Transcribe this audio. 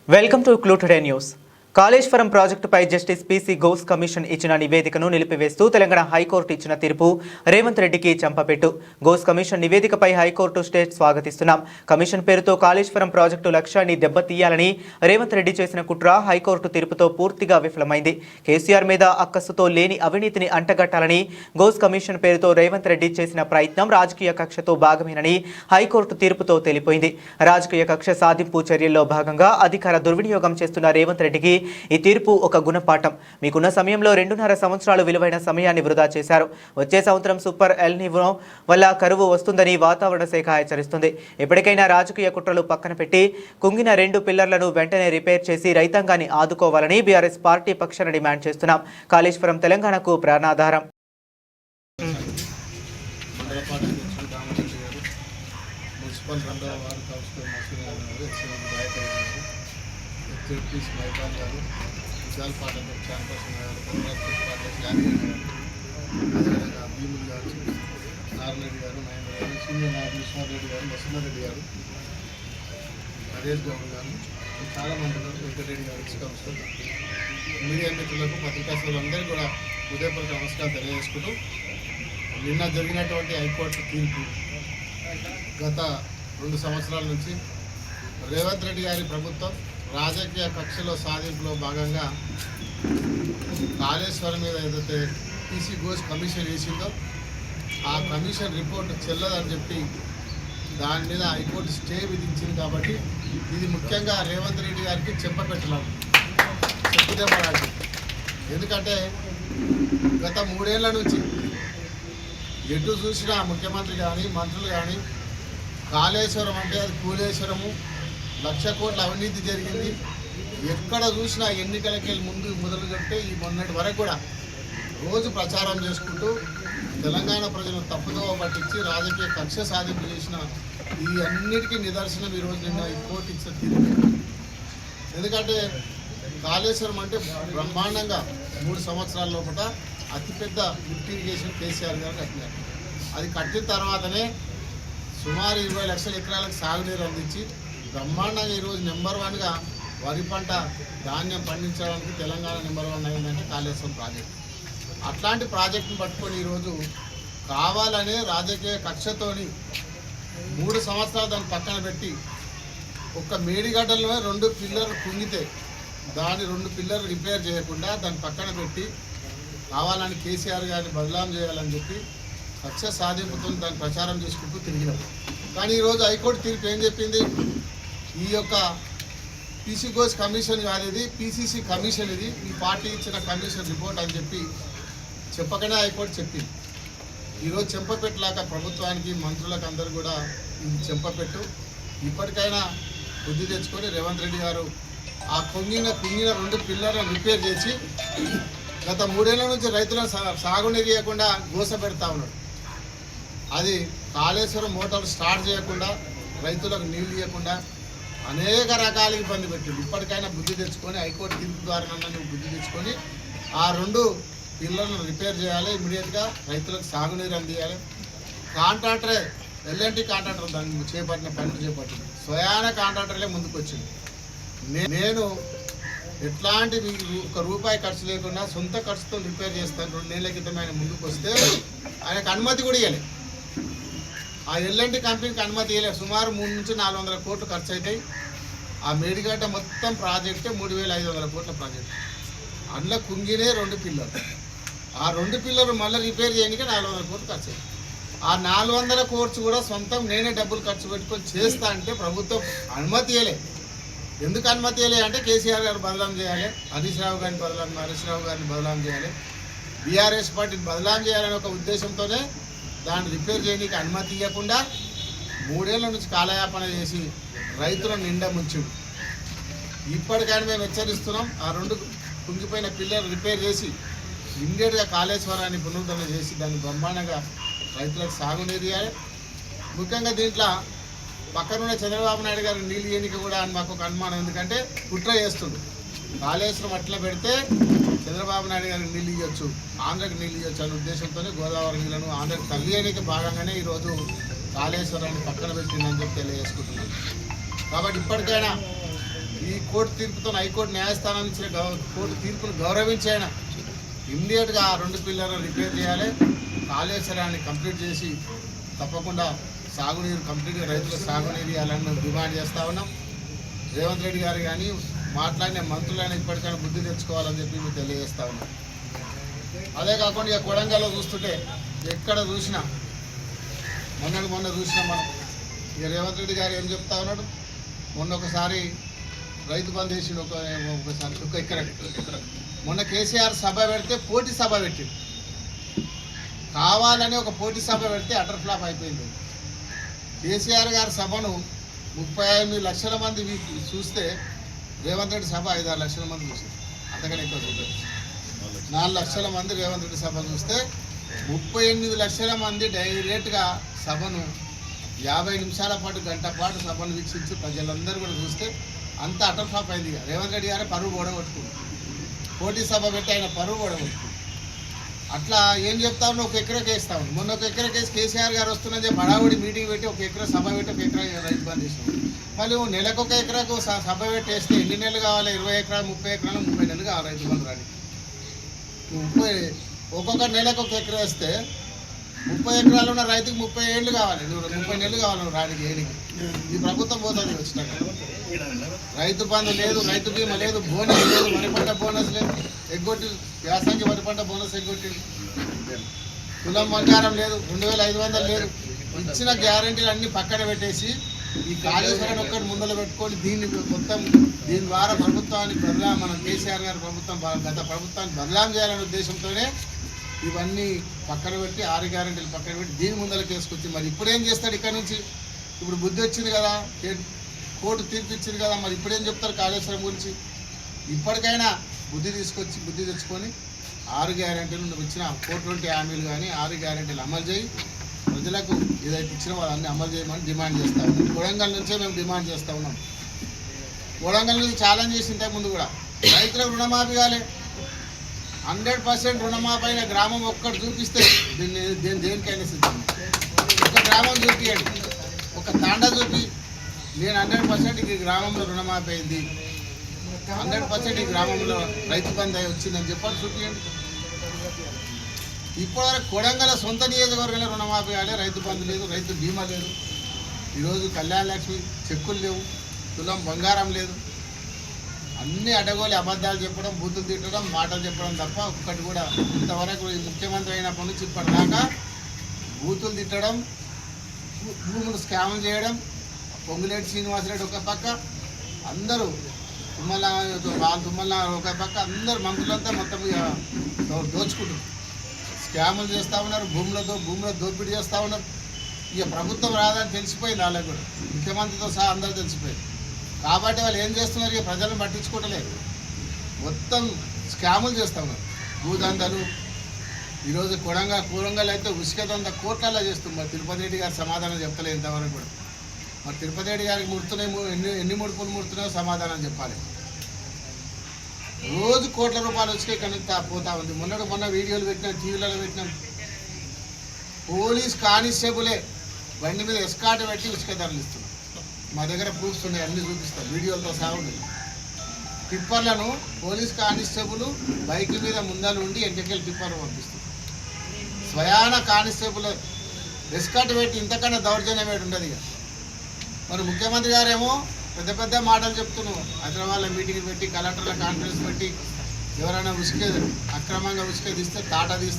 Welcome to clue today news. Kaleshwaram ప్రాజెక్టుపై justice PC Ghosh commission ఇచ్చిన నివేదికను నిలిపివేస్తూ తెలంగాణ హైకోర్టు ఇచ్చిన తీర్పు రేవంత్ రెడ్డికి చంపపెట్టు. ఘోష్ కమిషన్ నివేదికపై హైకోర్టు స్టే స్వాగతిస్తున్నాం. కమిషన్ పేరుతో కాళేశ్వరం ప్రాజెక్టు లక్ష్యాన్ని దెబ్బతీయాలని రేవంత్ రెడ్డి చేసిన కుట్ర హైకోర్టు తీర్పుతో పూర్తిగా విఫలమైంది. కేసీఆర్ మీద అక్కసుతో లేని అవినీతిని అంటగట్టాలని ఘోష్ కమిషన్ పేరుతో రేవంత్ రెడ్డి చేసిన ప్రయత్నం రాజకీయ కక్షతో భాగమేనని హైకోర్టు తీర్పుతో తేలిపోయింది. రాజకీయ కక్ష సాధింపు చర్యల్లో భాగంగా అధికార దుర్వినియోగం చేస్తున్న రేవంత్ రెడ్డికి ఈ తీర్పు ఒక గుణపాఠం. మీకున్న సమయంలో 2.5 సంవత్సరాలు విలువైన సమయాన్ని వృధా చేశారు. వచ్చే సంవత్సరం సూపర్ ఎల్ నినో వల్ల కరువు వస్తుందని వాతావరణ శాఖ హెచ్చరిస్తుంది. ఎప్పటికైనా రాజకీయ కుట్రలు పక్కన పెట్టి కుంగిన 2 పిల్లర్లను వెంటనే రిపేర్ చేసి రైతాంగాన్ని ఆదుకోవాలని బీఆర్ఎస్ పార్టీ పక్షాన డిమాండ్ చేస్తున్నాం. కాళేశ్వరం తెలంగాణకు ప్రాణాధారం. జడ్పీస్ మైపాల్ గారు, విశాల్ పాఠక్ చైర్పర్సన్ గారు, అదేవిధంగా భీములు గారు, నారాయణ గారు, మహేంద్ర గారు, సీనియర్ నాయకులు విశ్వనాథ్ గారు, వసుంధరెడ్డి గారు, నరేష్ గౌడ్ గారు, చాలామంది ఉన్నారు, వెంకటరెడ్డి గారు, కౌన్సిలర్, మీడియా మిత్రులకు, పత్రికా సోదరులందరికీ కూడా హృదయపూర్వక నమస్కారం తెలియజేసుకుంటూ, నిన్న జరిగినటువంటి హైకోర్టు తీర్పు గత 2 సంవత్సరాల నుంచి రేవంత్ రెడ్డి గారి ప్రభుత్వం రాజకీయ కక్షలో సాధింపులో భాగంగా కాళేశ్వరం మీద ఏదైతే పీసీ ఘోష్ కమిషన్ వేసిందో ఆ కమిషన్ రిపోర్టు చెల్లదని చెప్పి దాని మీద హైకోర్టు స్టే విధించింది. కాబట్టి ఇది ముఖ్యంగా రేవంత్ రెడ్డి గారికి చెప్పపెట్టలేదు, చెప్తే పడాలి. ఎందుకంటే గత 3 ఏళ్ల నుంచి ఎటు చూసినా ముఖ్యమంత్రి కానీ మంత్రులు కానీ కాళేశ్వరం అంటే అది కూలేశ్వరము, 1,00,000 కోట్ల అవినీతి జరిగింది, ఎక్కడ చూసినా ఎన్నికలకి ముందు మొదలు పెడితే ఈ మొన్నటి వరకు కూడా రోజు ప్రచారం చేసుకుంటూ తెలంగాణ ప్రజలను తప్పుదోవ పట్టించి రాజకీయ కక్ష సాధింపు చేసిన ఈ అన్నిటికీ నిదర్శనం ఈరోజు నిన్న ఈ కోర్టు ఇచ్చిన తీర్పు. ఎందుకంటే కాళేశ్వరం అంటే బ్రహ్మాండంగా 3 సంవత్సరాల లోపల అతిపెద్ద లిఫ్ట్ ఇరిగేషన్ కేసీఆర్ గారు కట్టినారు. అది కట్టిన తర్వాతనే సుమారు 20 లక్షల ఎకరాలకు సాగునీరు అందించి బ్రహ్మాండంగా ఈరోజు నెంబర్ 1గా వరి పంట ధాన్యం పండించడానికి తెలంగాణ నెంబర్ 1 అయిందంటే కాళేశ్వరం ప్రాజెక్టు. అట్లాంటి ప్రాజెక్టును పట్టుకొని ఈరోజు కావాలనే రాజకీయ కక్షతోని 3 సంవత్సరాలు దాన్ని పక్కన పెట్టి ఒక్క మేడిగడ్డలో 2 పిల్లర్లు కుంగితే దాని 2 పిల్లర్లు రిపేర్ చేయకుండా దాన్ని పక్కన పెట్టి కావాలని కేసీఆర్ గారిని బదలాం చేయాలని చెప్పి కక్ష సాధింపుతో దాన్ని ప్రచారం చేసుకుంటూ తిరిగినాం. కానీ ఈరోజు హైకోర్టు తీర్పు ఏం చెప్పింది? ఈ యొక్క పీసీ ఘోష్ కమిషన్ కాదు, ఇది పీసీసీ కమిషన్, ఇది ఈ పార్టీ ఇచ్చిన కమిషన్ రిపోర్ట్ అని చెప్పి చెప్పకనే హైకోర్టు చెప్పింది. ఈరోజు చెంపపెట్టలేక ప్రభుత్వానికి మంత్రులకు అందరూ కూడా ఇది చెంపపెట్టు. ఇప్పటికైనా బుద్ధి తెచ్చుకొని రేవంత్ రెడ్డి గారు ఆ కుంగిన 2 పిల్లర్లను రిపేర్ చేసి గత 3 ఏళ్ల నుంచి రైతులను సాగునీరు ఇవ్వకుండా గోస పెడతా ఉన్నాడు. అది కాళేశ్వరం మోటార్ స్టార్ట్ చేయకుండా రైతులకు నీళ్లు ఇవ్వకుండా అనేక రకాల ఇబ్బంది పెట్టింది. ఇప్పటికైనా బుద్ధి తెచ్చుకొని హైకోర్టు తీర్పు ద్వారా నువ్వు బుద్ధి తెచ్చుకొని ఆ 2 పిల్లర్లను రిపేర్ చేయాలి, ఇమీడియట్గా రైతులకు సాగునీరు అందియాలి. కాంట్రాక్టరే ఎల్ఎన్టీ కాంట్రాక్టర్ దాన్ని చేపట్టిన పనులు చేపట్టింది, స్వయాన కాంట్రాక్టర్లే ముందుకు వచ్చింది. నేను ఎట్లాంటి ₹1 ఖర్చు లేకుండా సొంత ఖర్చుతో రిపేర్ చేస్తాను 2 ఏళ్ల క్రితం ఆయన ముందుకు వస్తే ఆయనకు అనుమతి కూడా ఇవ్వలేదు. ఆ ఎల్ఎన్టీ కంపెనీకి అనుమతి ఇవ్వలేదు. సుమారు 300 నుంచి 400 కోట్లు ఖర్చు అవుతాయి. ఆ మేడిగడ్డ మొత్తం ప్రాజెక్టే 3,500 కోట్ల ప్రాజెక్టు. అందులో కుంగినే 2 పిల్లర్లు, ఆ 2 పిల్లర్లు మళ్ళీ రిపేర్ చేయడానికి 400 కోట్లు ఖర్చు అవుతాయి. ఆ 400 కోట్లు కూడా సొంతం నేనే డబ్బులు ఖర్చు పెట్టుకొని చేస్తా అంటే ప్రభుత్వం అనుమతి ఇవ్వలేదు. ఎందుకు అనుమతి ఇవ్వలేదు అంటే కేసీఆర్ గారు బదలాం చేయాలి, హరీష్ రావు గారిని బదలాం చేయాలి, బీఆర్ఎస్ పార్టీని బదలాం చేయాలనే ఒక ఉద్దేశంతోనే దాన్ని రిపేర్ చేయడానికి అనుమతి ఇవ్వకుండా 3 ఏళ్ల నుంచి కాలయాపన చేసి రైతులను నిండా ముంచుడు. ఇప్పటికైనా మేము హెచ్చరిస్తున్నాం, ఆ 2 కుంగిపోయిన పిల్లలు రిపేర్ చేసి ఇమ్మీడియట్గా కాళేశ్వరాన్ని పునరుద్ధరణ చేసి దాన్ని బ్రహ్మాండంగా రైతులకు సాగునీరు ఇవ్వాలి. ముఖ్యంగా దీంట్లో పక్కనున్న చంద్రబాబు నాయుడు గారు నీళ్ళు ఇవ్వడానికి కూడా మాకు ఒక అనుమానం. ఎందుకంటే కుట్ర చేస్తుండు. కాళేశ్వరం అట్లా పెడితే చంద్రబాబు నాయుడు గారికి నీళ్ళు ఇవ్వచ్చు, ఆంధ్రకి నీళ్ళు ఇవ్వచ్చు అనే ఉద్దేశంతోనే గోదావరి నీళ్లను ఆంధ్రకి తల్లియడానికి భాగంగానే ఈరోజు కాళేశ్వరాన్ని పక్కన పెట్టిందని చెప్పి తెలియజేసుకుంటున్నాను. కాబట్టి ఇప్పటికైనా ఈ కోర్టు తీర్పుతో హైకోర్టు న్యాయస్థానం ఇచ్చిన కోర్టు తీర్పును గౌరవించి ఆయన ఇమ్మీడియట్గా ఆ 2 పిల్లర్లను రిపేర్ చేయాలి, కాళేశ్వరాన్ని కంప్లీట్ చేసి తప్పకుండా సాగునీరు కంప్లీట్గా రైతులకు సాగునీరు ఇవ్వాలని మేము డిమాండ్ చేస్తూ ఉన్నాం. రేవంత్ రెడ్డి గారు కానీ మాట్లాడిన మంత్రులైనా ఇప్పటికైనా బుద్ధి తెచ్చుకోవాలని చెప్పి మేము తెలియజేస్తూ ఉన్నాం. అదే కాకుండా ఇక కొడంగల్లో చూస్తుంటే ఎక్కడ చూసినా మొన్న చూసినా మనం ఇక రేవంత్ రెడ్డి గారు ఏం చెప్తా ఉన్నాడు, మొన్న ఒకసారి రైతు బంద్ వేసి ఒకసారి ఒక ఎకరం మొన్న కేసీఆర్ సభ పెడితే పోటీ సభ పెట్టింది, కావాలని ఒక పోటీ సభ పెడితే అటర్ ఫ్లాప్ అయిపోయింది. కేసీఆర్ గారి సభను 38 లక్షల మంది చూస్తే రేవంత్ రెడ్డి సభ 5-6 లక్షల మంది చూసారు, అంతకన్నా ఎక్కువ చూడలేదు. 4 లక్షల మంది రేవంత్ రెడ్డి సభ చూస్తే 38 లక్షల మంది డైరెక్ట్గా సభను 50 నిమిషాల పాటు గంట పాటు సభను వీక్షించి ప్రజలందరూ కూడా చూస్తే అంత అటర్ ఫ్లాప్ అయింది. రేవంత్ రెడ్డి గారే పరువు ఓడగొట్టుకుంది, పోటీ సభ పెట్టి ఆయన పరువు ఓడగొట్టుకుంది. అట్లా ఏం చెప్తా ఉన్నా ఒక ఎకరా కేస్తా ఉంది. మొన్న ఒక ఎకరా కేసు కేసీఆర్ గారు వస్తున్నది బడావుడి మీటింగ్ పెట్టి ఒక ఎకరా సభ పెట్టి ఒక ఎకరా రైతు బంద్ చేసినాం. మళ్ళీ నెలకు ఒక ఎకరాకు సభ పెట్టేస్తే ఎన్ని నెలలు కావాలి? 20 ఎకరాలు 30 ఎకరాలు 30 నెలలు కావాలి రైతు బంద్ రాని. ఒక్కొక్క నెలకు ఒక ఎకరా వేస్తే 30 ఎకరాలు ఉన్న రైతుకి 30 ఏళ్ళు కావాలి, 30 నెలలు కావాలి రానికి ఏడికి. ఈ ప్రభుత్వం పోతుంది వచ్చినాక. రైతు బంధు లేదు, రైతు బీమా లేదు, బోనస్ లేదు, వరి పంట బోనస్ లేదు, ఎగ్గొట్టి వ్యాసానికి వరి పంట బోనస్ ఎగ్గొట్టి, తులం బంగారం లేదు, 2500 లేదు. ఇచ్చిన గ్యారెంటీలు అన్నీ పక్కన పెట్టేసి ఈ కాళేశ్వరం ఒక్కటి ముందర పెట్టుకొని దీని ద్వారా ప్రభుత్వానికి మన కేసీఆర్ గారి ప్రభుత్వం గత ప్రభుత్వాన్ని బదలాం చేయాలనే ఉద్దేశంతోనే ఇవన్నీ పక్కన పెట్టి 6 గ్యారెంటీలు పక్కన పెట్టి దీని ముందరకు వేసుకొచ్చి మరి ఇప్పుడు ఏం చేస్తాడు? ఇక్కడ నుంచి ఇప్పుడు బుద్ధి వచ్చింది కదా, కోర్టు తీర్పు ఇచ్చింది కదా, మరి ఇప్పుడేం చెప్తారు కాళేశ్వరం గురించి? ఇప్పటికైనా బుద్ధి తెచ్చుకొని 6 గ్యారెంటీలు నువ్వు ఇచ్చిన 420 హామీలు కానీ 6 గ్యారెంటీలు అమలు చేయి, ప్రజలకు ఏదైతే ఇచ్చిన వాళ్ళని అమలు చేయమని డిమాండ్ చేస్తూ ఉన్నాం. కొడంగల్ నుంచే మేము డిమాండ్ చేస్తూ ఉన్నాం. కొడంగల్ నుంచి ఛాలెంజ్ చేసి ఇంతకు ముందు కూడా రైతులకు రుణమాఫీ కాలే, 100% రుణమాఫీ అయిన గ్రామం ఒక్కటి చూపిస్తే దేనికైనా సిద్ధం. ఒక గ్రామం చూపించండి, ఒక తాండా చూపి నేను 100% ఈ గ్రామంలో రుణమాఫీ అయింది, 100% ఈ గ్రామంలో రైతు బంధు వచ్చిందని చెప్పని చూపించండి. ఇప్పటివరకు కొడంగల్ సొంత నియోజకవర్గంలో రుణమాఫీ కాలే, రైతు బంధు లేదు, రైతు బీమా లేదు, ఈరోజు కళ్యాణ లక్ష్మి చెక్కులు లేవు, తులం బంగారం లేదు. అన్ని అడ్డగోలి అబద్ధాలు చెప్పడం, బూతులు తిట్టడం, మాటలు చెప్పడం తప్ప ఒక్కటి కూడా ఇంతవరకు ముఖ్యమంత్రి అయినప్పటి నుంచి ఇప్పటిదాకా బూతులు తిట్టడం, భూములు స్కామ్ చేయడం, పొంగులేటి శ్రీనివాసరెడ్డి ఒక పక్క, అందరూ తుమ్మల ఒక పక్క, అందరు మంత్రులంతా మొత్తం దోచుకుంటారు, స్కాములు చేస్తూ ఉన్నారు, భూముల దోపిడీ చేస్తూ ఉన్నారు. ఇక ప్రభుత్వం రాదని తెలిసిపోయింది వాళ్ళకి కూడా, ముఖ్యమంత్రితో సహా అందరూ తెలిసిపోయింది. కాబట్టి వాళ్ళు ఏం చేస్తున్నారు? ఇక ప్రజలను పట్టించుకోవట్లేదు, మొత్తం స్కాములు చేస్తూ ఉన్నారు, భూదందాలు. ఈరోజు కొడంగల్ అయితే ఉసుకదంద కోట్లలో చేస్తుంది. మరి తిరుపతి రెడ్డి గారు సమాధానం చెప్తలేదు ఇంతవరకు కూడా. మరి తిరుపతి రెడ్డి గారికి ముడుతున్నాయి, ఎన్ని ముడుపులు ముడుతున్నాయో సమాధానం చెప్పాలి. రోజు కోట్ల రూపాయలు వచ్చి ఇక్కడ నుంచి పోతా ఉంది. మొన్న వీడియోలు పెట్టినాం, టీవీలలో పెట్టినాం. పోలీస్ కానిస్టేబులే బండి మీద ఎస్కాట్ పెట్టి ఉసుక తరలిస్తున్నాం. మా దగ్గర ప్రూఫ్స్ ఉన్నాయి, అన్నీ చూపిస్తాం, వీడియోలతో సహా ఉన్నాయి. టిప్పర్లను పోలీస్ కానిస్టేబుల్ బైక్ మీద ముందర ఉండి ఎంటకెళ్ళి టిప్పర్లు పంపిస్తుంది. స్వయాన కానిస్టేబుల్ ఎస్కాట్ పెట్టి ఇంతకన్నా దౌర్జన్యం ఏడు ఉండదు. ఇక మరి ముఖ్యమంత్రి గారేమో పెద్ద మాటలు చెప్తున్నాం. హైదరాబాద్లో మీటింగ్ పెట్టి కలెక్టర్ల కాన్ఫరెన్స్ పెట్టి ఎవరైనా అక్రమంగా ఉసుక తీస్తే తాట తీస్తే